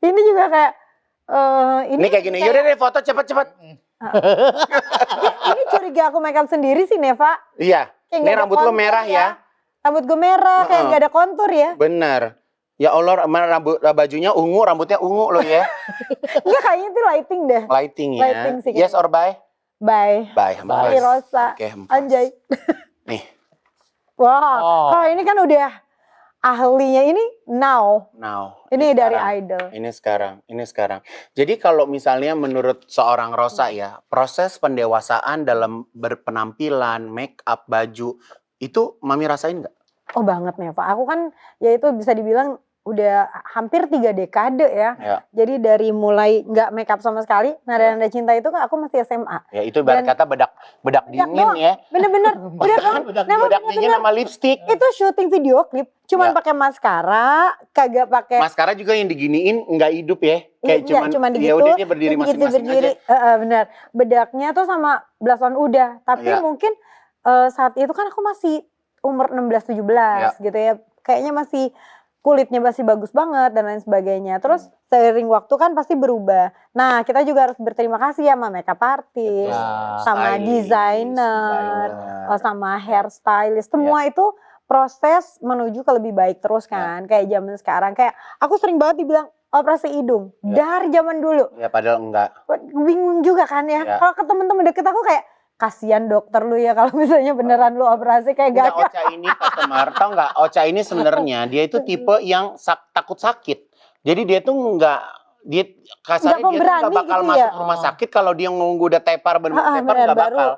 Ini juga kayak ini kayak gini. Yaudah deh foto cepet-cepet. Ini curiga aku makeup sendiri sih, Neva. Iya. Ini rambut lo merah ya. Rambut gue merah, kayak gak ada kontur ya. Bener. Ya Allah, bajunya ungu, rambutnya ungu loh ya. Enggak, kayaknya itu lighting deh. Lighting ya. Lighting sih. Yes or bye? Bye. Bye. Bye Rosa. Oke. Anjay. Nih. Wah, kalau ini kan udah ahlinya ini now. Ini dari sekarang. idol. Ini sekarang. Jadi kalau misalnya menurut seorang Rosa ya, proses pendewasaan dalam berpenampilan, make up, baju, itu Mami rasain nggak? Oh banget Neva. Aku kan ya itu bisa dibilang udah hampir 3 dekade ya. Jadi dari mulai nggak make up sama sekali, Nada-Nada Cinta itu kan aku masih SMA. Ya itu ibarat kata bedak dingin doang. Ya. Bener-bener. Udah kan? bedak dingin sama lipstick. Itu syuting video klip, cuman pakai maskara, kagak pakai. Maskara juga yang diginiin nggak hidup ya. Kayak cuman ya gitu. udah dia berdiri masing-masing aja. Bener. Bedaknya tuh sama blush on udah. Tapi mungkin saat itu kan aku masih umur 16-17 gitu ya. Kayaknya masih kulitnya masih bagus banget dan lain sebagainya. Terus seiring waktu kan pasti berubah. Nah kita juga harus berterima kasih ya sama makeup artist, sama desainer, sama hairstylist. Semua itu proses menuju ke lebih baik terus kan. Kayak zaman sekarang. Kayak aku sering banget dibilang operasi hidung dari zaman dulu. Ya padahal enggak. Bingung juga kan ya. Kalau ke temen-temen deket aku kayak, kasihan dokter lu ya kalau misalnya beneran lu operasi kayak gagal. Ocha ini customer, tau nggak? Ocha ini sebenarnya dia itu tipe yang takut sakit. Jadi dia tuh dia kasarnya dia tuh nggak bakal gitu masuk rumah sakit kalau dia nunggu udah tepar benar-benar tepar nggak bakal.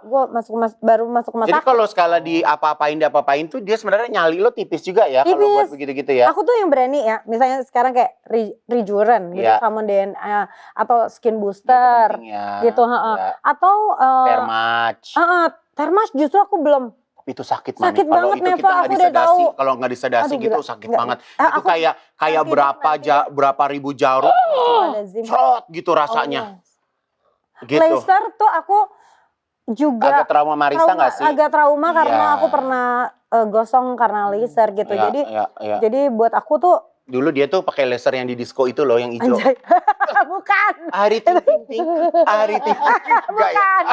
Baru masuk rumah sakit. Jadi kalau sekali diapa-apain tuh dia sebenarnya nyali lo tipis juga ya kalau buat begitu-gitu ya. Aku tuh yang berani ya, misalnya sekarang kayak rejuven gitu, sama DNA atau skin booster gitu, atau Thermage justru aku belum. Itu sakit banget kalau itu Neva, kita nggak disedasi, kalau nggak disedasi gitu sakit banget. Itu kayak berapa ribu jarum, cerot gitu rasanya. Gitu. Laser tuh aku juga agak trauma Marisa nggak sih? Agak trauma karena aku pernah gosong karena laser gitu. Jadi buat aku tuh dulu dia tuh pakai laser yang di disco itu loh, yang hijau. Bukan. Ari ting ting, Ari ting ting. Bukan.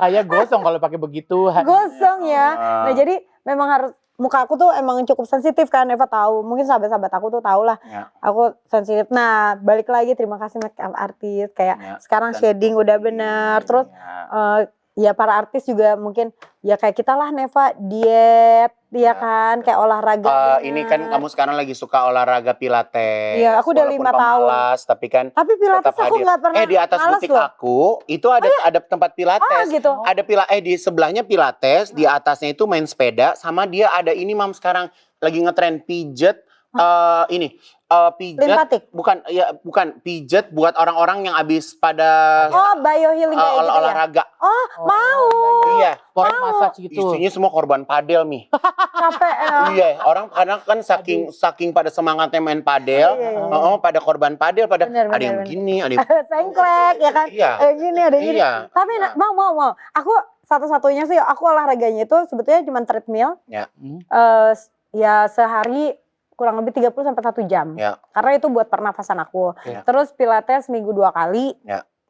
Kayak gosong kalau pakai begitu. Gosong ya. Nah jadi memang harus, muka aku tuh emang cukup sensitif kan, Eva tahu. Mungkin sahabat-sahabat aku tuh tahu lah. Aku sensitif. Nah balik lagi, terima kasih makeup artist. Kayak sekarang shading udah benar. Terus ya para artis juga mungkin ya kayak kita lah Neva, diet ya kan, kayak olahraga. Ini kan kamu sekarang lagi suka olahraga pilates. Iya, aku udah 5 tahun. Tapi pilates aku nggak pernah. Di atas butik aku itu ada tempat pilates. Gitu. Ada di sebelahnya pilates, di atasnya itu main sepeda, sama dia ada ini Mam sekarang lagi ngetren pijet. Pijat bukan pijat buat orang-orang yang habis pada biohealing kayak gitu olahraga. Mau. Iya, sport massage gitu. Isinya semua korban padel nih. Capek ya. Iya, orang kadang kan saking pada semangatnya main padel, pada korban padel, pada ada yang begini, ada yang sengklek ya kan. Ada gini, ada gini. Tapi mau. Aku satu-satunya sih aku olahraganya itu sebetulnya cuma treadmill. Ya sehari kurang lebih 30-1 jam. Karena itu buat pernafasan aku. Terus pilates seminggu 2 kali.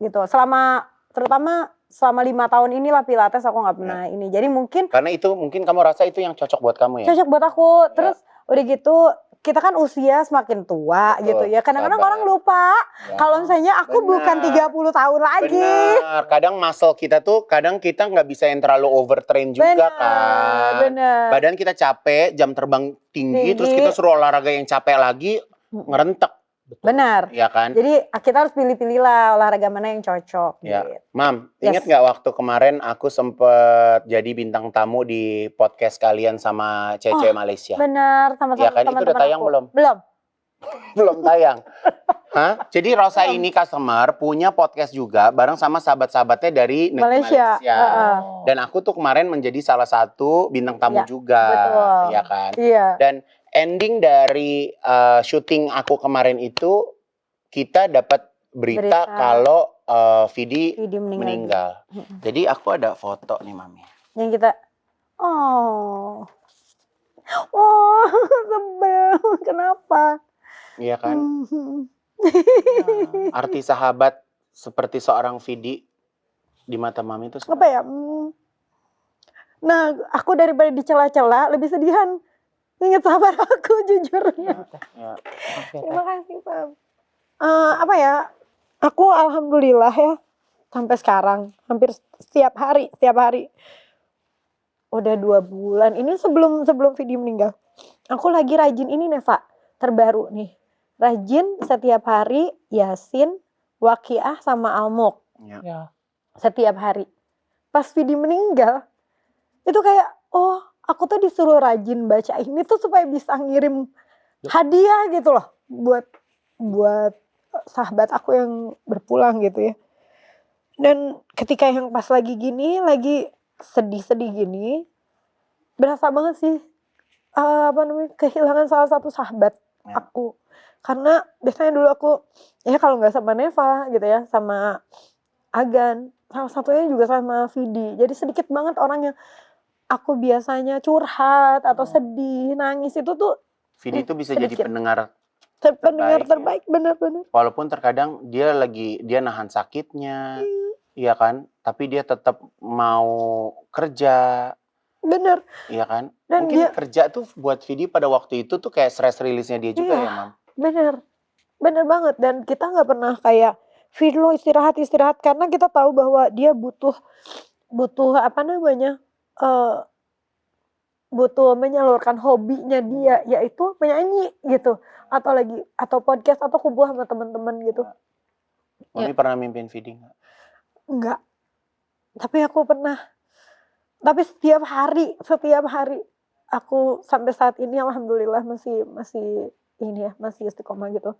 Gitu. Terutama selama 5 tahun inilah pilates aku nggak pernah ini. Jadi mungkin karena itu mungkin kamu rasa itu yang cocok buat kamu ya. Cocok buat aku. Terus udah gitu kita kan usia semakin tua gitu ya. Kadang-kadang orang lupa kalau misalnya aku bukan 30 tahun lagi. Benar. Kadang muscle kita tuh kadang kita nggak bisa yang terlalu overtrain juga kan. Benar. Badan kita capek, jam terbang tinggi. Terus kita suruh olahraga yang capek lagi, ngerentek. Benar. Ya kan? Jadi kita harus pilih-pilih lah olahraga mana yang cocok. Ya. Gitu. Mam, ingat nggak waktu kemarin aku sempet jadi bintang tamu di podcast kalian sama Cece Malaysia? Benar, sama-sama. Ya kan, itu udah tayang belum? Belum. Belum tayang. Jadi Rosa ini customer punya podcast juga bareng sama sahabat-sahabatnya dari Malaysia. Dan aku tuh kemarin menjadi salah satu bintang tamu juga. Betul. Ya kan? Iya. Dan ending dari syuting aku kemarin itu kita dapat berita kalau Vidi meninggal. Jadi aku ada foto nih Mami. Yang kita Oh, sebel. Kenapa? Iya kan? Arti sahabat seperti seorang Vidi di mata Mami itu Apa ya? Nah, aku daripada dicela-cela lebih sedihan ingat sahabat aku jujurnya. Ya. Terima kasih, Pak. Apa ya? Aku alhamdulillah ya sampai sekarang hampir setiap hari. Udah 2 bulan. Ini sebelum Vidi meninggal. Aku lagi rajin ini Neva, terbaru nih. Rajin setiap hari Yasin, Waqiah sama Al-Mulk. Ya. Setiap hari. Pas Vidi meninggal, itu kayak, oh aku tuh disuruh rajin baca ini tuh supaya bisa ngirim hadiah gitu loh. Buat sahabat aku yang berpulang gitu ya. Dan ketika yang pas lagi gini, lagi sedih-sedih gini, berasa banget sih kehilangan salah satu sahabat aku. Karena biasanya dulu aku ya kalau nggak sama Neva gitu ya, sama Agan, salah satunya juga sama Vidi. Jadi sedikit banget orang yang aku biasanya curhat atau sedih, nangis itu tuh Vidi itu bisa sedikit. jadi pendengar terbaik, benar-benar. Walaupun terkadang dia nahan sakitnya, iya kan? Tapi dia tetap mau kerja. Bener. Iya kan? Dan mungkin kerja tuh buat Vidi pada waktu itu tuh kayak stress release-nya dia juga ya, Mam? Bener banget. Dan kita nggak pernah kayak Vidi lo istirahat karena kita tahu bahwa dia butuh butuh menyalurkan hobinya dia, yaitu menyanyi gitu, atau podcast atau kumpul sama teman-teman gitu. Mami pernah mimpin Vidi nggak? Enggak. Tapi aku pernah. Tapi setiap hari aku sampai saat ini alhamdulillah masih ini ya, masih istiqomah gitu.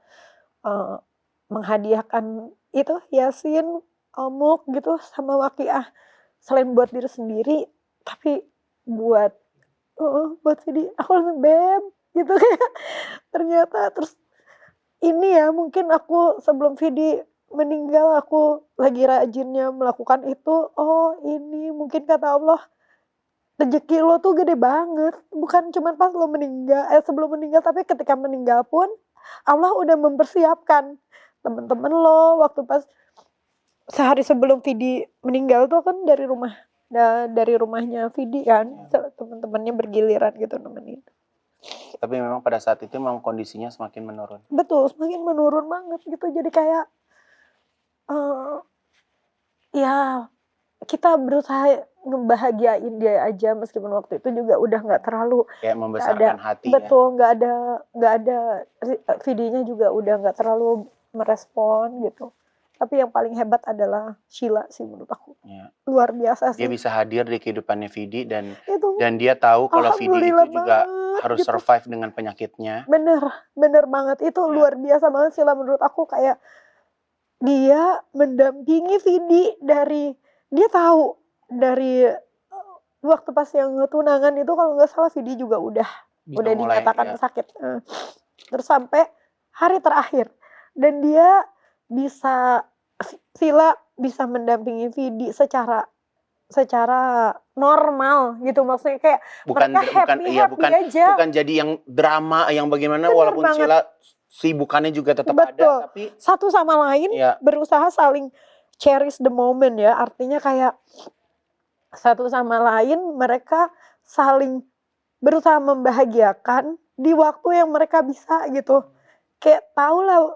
Menghadiahkan itu Yasin, Omuk gitu sama Waqiah. Selain buat diri sendiri, tapi buat Vidi. Aku langsung beb gitu kayak ternyata terus ini ya mungkin aku sebelum Vidi meninggal aku lagi rajinnya melakukan itu. Oh ini mungkin kata Allah rezeki lo tuh gede banget, bukan cuma pas lo meninggal, sebelum meninggal, tapi ketika meninggal pun Allah udah mempersiapkan teman-teman lo waktu pas sehari sebelum Vidi meninggal tuh kan dari rumahnya Vidi kan, teman-temannya bergiliran gitu nemenin. Tapi memang pada saat itu memang kondisinya semakin menurun. Betul, semakin menurun banget gitu, jadi kayak ya kita berusaha ngebahagiain dia aja meskipun waktu itu juga udah nggak terlalu kayak membesarkan hati. Betul, nggak ada videonya juga udah nggak terlalu merespon gitu. Tapi yang paling hebat adalah Sheila sih menurut aku. Ya. Luar biasa sih. Dia bisa hadir di kehidupannya Vidi dan dia tahu kalau Vidi itu juga harus gitu. Survive dengan penyakitnya. Bener banget itu luar biasa banget Sheila menurut aku, kayak dia mendampingi Vidi dia tahu dari waktu pas yang tunangan itu kalau nggak salah Vidi juga udah dinyatakan sakit. Terus sampai hari terakhir dan dia Sheila bisa mendampingi Vidi secara normal gitu, maksudnya kayak bukan jadi yang drama yang bagaimana. Bener walaupun banget. Sheila sibukannya juga tetap ada, tapi satu sama lain berusaha saling cherish the moment ya, artinya kayak satu sama lain mereka saling berusaha membahagiakan di waktu yang mereka bisa gitu. Kayak tahu lah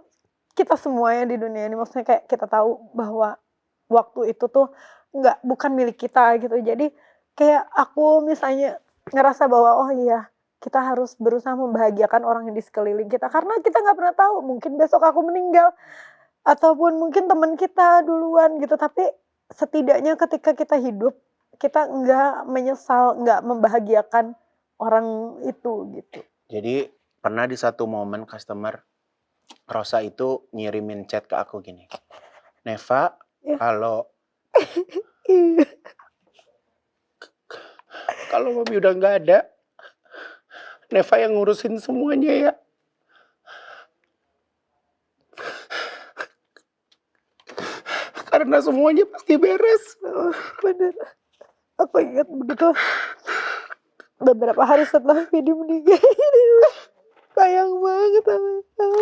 kita semuanya di dunia ini, maksudnya kayak kita tahu bahwa waktu itu tuh bukan milik kita gitu. Jadi kayak aku misalnya ngerasa bahwa oh iya kita harus berusaha membahagiakan orang yang di sekeliling kita, karena kita nggak pernah tahu, mungkin besok aku meninggal ataupun mungkin teman kita duluan gitu. Tapi setidaknya ketika kita hidup kita nggak menyesal, nggak membahagiakan orang itu gitu. Jadi pernah di satu momen customer Rosa itu ngirimin chat ke aku gini, Neva kalau Mami udah nggak ada, Neva yang ngurusin semuanya ya. Karena semuanya pasti beres. Bener. Aku ingat beberapa hari setelah Vidi meninggal. Sayang banget sama kamu.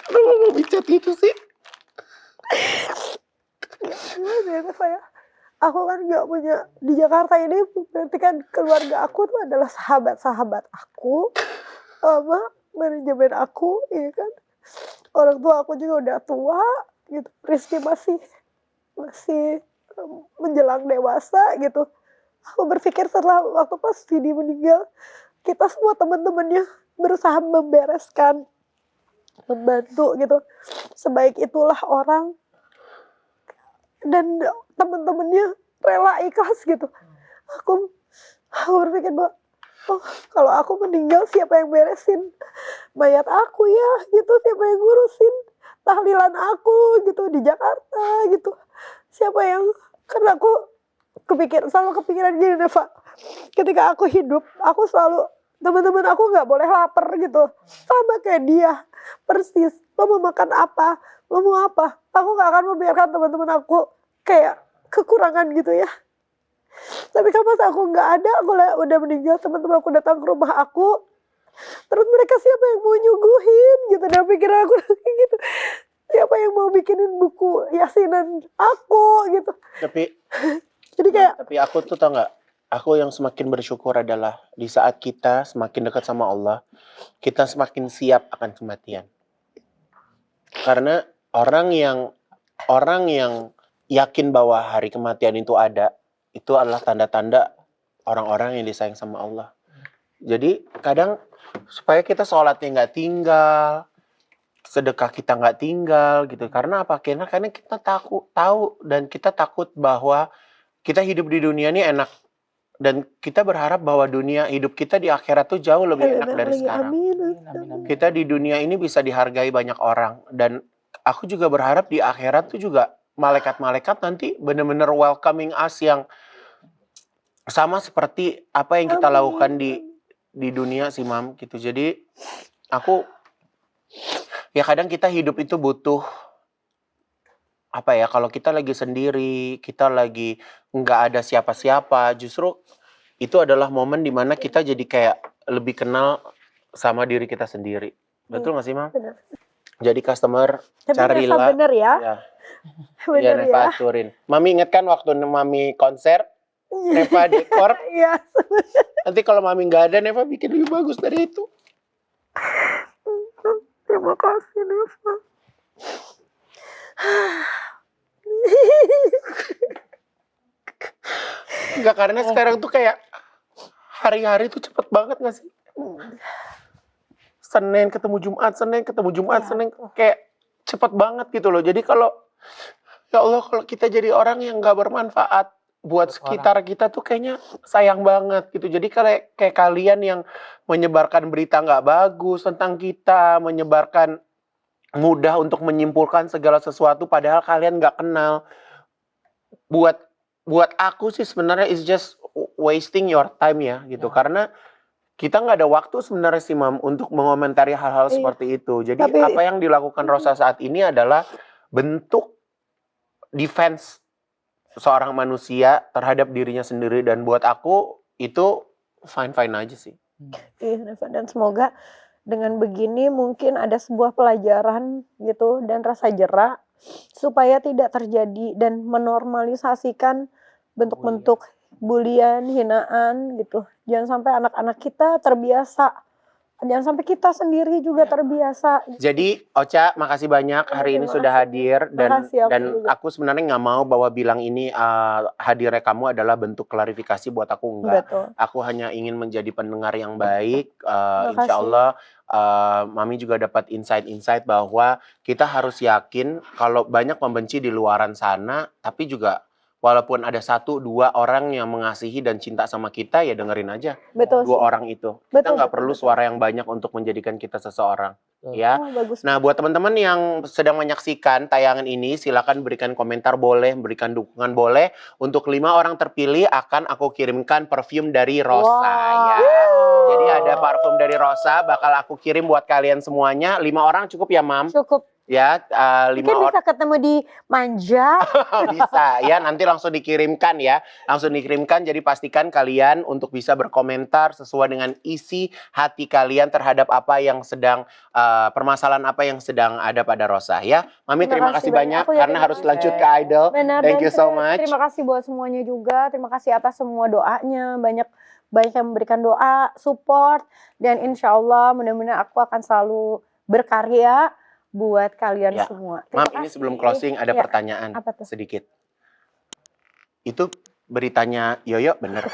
Kenapa mau bicat gitu sih? Gimana ya saya? Aku kan nggak punya di Jakarta ini, berarti kan keluarga aku tuh adalah sahabat-sahabat aku, sama manajemen aku, ya kan. Orang tua aku juga udah tua, gitu. Rizky masih menjelang dewasa, gitu. Aku berpikir setelah waktu pas Vidi meninggal, kita semua teman-temannya berusaha membereskan, membantu, gitu. Sebaik itulah orang. Dan temen-temennya rela ikhlas gitu. Aku berpikir bahwa oh, kalau aku meninggal siapa yang beresin mayat aku ya gitu, siapa yang ngurusin tahlilan aku gitu di Jakarta gitu, siapa yang, karena aku selalu kepikiran gini Neva, ketika aku hidup aku selalu, teman-teman aku nggak boleh lapar gitu, sama kayak dia persis. Lo mau makan apa, lo mau apa, aku nggak akan membiarkan teman-teman aku kayak kekurangan gitu ya. Tapi kan pas aku nggak ada, aku udah meninggal, teman-teman aku datang ke rumah aku, terus mereka siapa yang mau nyuguhin gitu, dan pikiran aku gitu, siapa yang mau bikinin buku yasinan aku gitu. Jadi kayak, tapi aku tuh tau nggak, aku yang semakin bersyukur adalah di saat kita semakin dekat sama Allah, kita semakin siap akan kematian. Karena orang yang yakin bahwa hari kematian itu ada, itu adalah tanda-tanda orang-orang yang disayang sama Allah. Jadi kadang supaya kita sholatnya nggak tinggal, sedekah kita nggak tinggal gitu. Karena apa? Karena kita tahu dan kita takut bahwa kita hidup di dunia ini enak, dan kita berharap bahwa hidup kita di akhirat tuh jauh lebih enak dari sekarang. Kita di dunia ini bisa dihargai banyak orang, dan aku juga berharap di akhirat tuh juga malaikat-malaikat nanti benar-benar welcoming us yang sama seperti apa yang kita lakukan di dunia sih Mam gitu. Jadi aku ya kadang kita hidup itu butuh apa ya, kalau kita lagi sendiri, kita lagi nggak ada siapa-siapa, justru itu adalah momen dimana kita jadi kayak lebih kenal sama diri kita sendiri. Betul nggak sih Mam? bener. Jadi customer Tapi carilah. bener ya. Ya Neva aturin. Mami inget kan waktu Mami konser, Neva dekor. Iya. Nanti kalau Mami nggak ada, Neva bikin lebih bagus dari itu. Terima kasih Neva. Enggak, karena sekarang tuh kayak hari-hari tuh cepet banget gak sih? Senin ketemu Jumat, Ya. Senin kayak cepet banget gitu loh. Jadi kalau ya Allah, kalau kita jadi orang yang gak bermanfaat buat sekitar kita tuh kayaknya sayang banget gitu. Jadi kayak kalian yang menyebarkan berita gak bagus tentang kita, menyebarkan mudah untuk menyimpulkan segala sesuatu padahal kalian gak kenal. Buat aku sih sebenarnya it's just wasting your time ya gitu. Karena kita nggak ada waktu sebenarnya sih Mam untuk mengomentari hal-hal seperti itu. Jadi apa yang dilakukan Rosa saat ini adalah bentuk defense seorang manusia terhadap dirinya sendiri, dan buat aku itu fine-fine aja sih. Iya, dan semoga dengan begini mungkin ada sebuah pelajaran gitu dan rasa jera supaya tidak terjadi dan menormalisasikan bentuk-bentuk bulian, hinaan gitu. Jangan sampai anak-anak kita terbiasa. Jangan sampai kita sendiri juga terbiasa. Jadi Ocha, makasih banyak hari ini sudah hadir, dan aku sebenarnya nggak mau bahwa bilang ini hadirnya kamu adalah bentuk klarifikasi buat aku, enggak. Betul. Aku hanya ingin menjadi pendengar yang baik. Insya Allah Mami juga dapat insight-insight bahwa kita harus yakin kalau banyak pembenci di luaran sana, tapi juga walaupun ada 1-2 orang yang mengasihi dan cinta sama kita, ya dengerin aja. Betul. 2 orang itu. Kita nggak perlu suara yang banyak untuk menjadikan kita seseorang. Ya. Nah, buat teman-teman yang sedang menyaksikan tayangan ini, silakan berikan komentar boleh, berikan dukungan boleh. Untuk 5 orang terpilih akan aku kirimkan parfum dari Rosa. Ya. Jadi ada parfum dari Rosa bakal aku kirim buat kalian semuanya. 5 orang cukup ya, Mam? Cukup. Ya, 5 Mungkin bisa ketemu di Manja. bisa ya, nanti langsung dikirimkan ya. Langsung dikirimkan, jadi pastikan kalian untuk bisa berkomentar sesuai dengan isi hati kalian terhadap apa yang sedang, permasalahan apa yang sedang ada pada Rosa ya. Mami terima kasih banyak karena harus lanjut ke Idol. Benar, Thank you so much. Terima kasih buat semuanya juga. Terima kasih atas semua doanya. Banyak yang memberikan doa, support, dan insya Allah mudah-mudahan aku akan selalu berkarya buat kalian semua. Mam, ini sebelum closing ada pertanyaan sedikit. Itu beritanya Yoyo bener?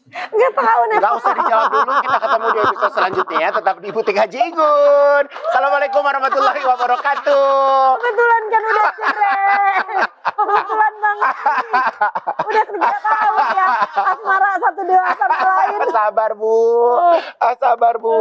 Nggak tahu nih. Nggak usah dijawab dulu, kita ketemu di episode selanjutnya ya. Tetap di Butik Haji Igun. Assalamualaikum warahmatullahi wabarakatuh. Kebetulan kan udah cerai. Kebetulan banget. Udah 3 tahun ya. Asmara satu dua sama lain. Sabar Bu, sabar Bu.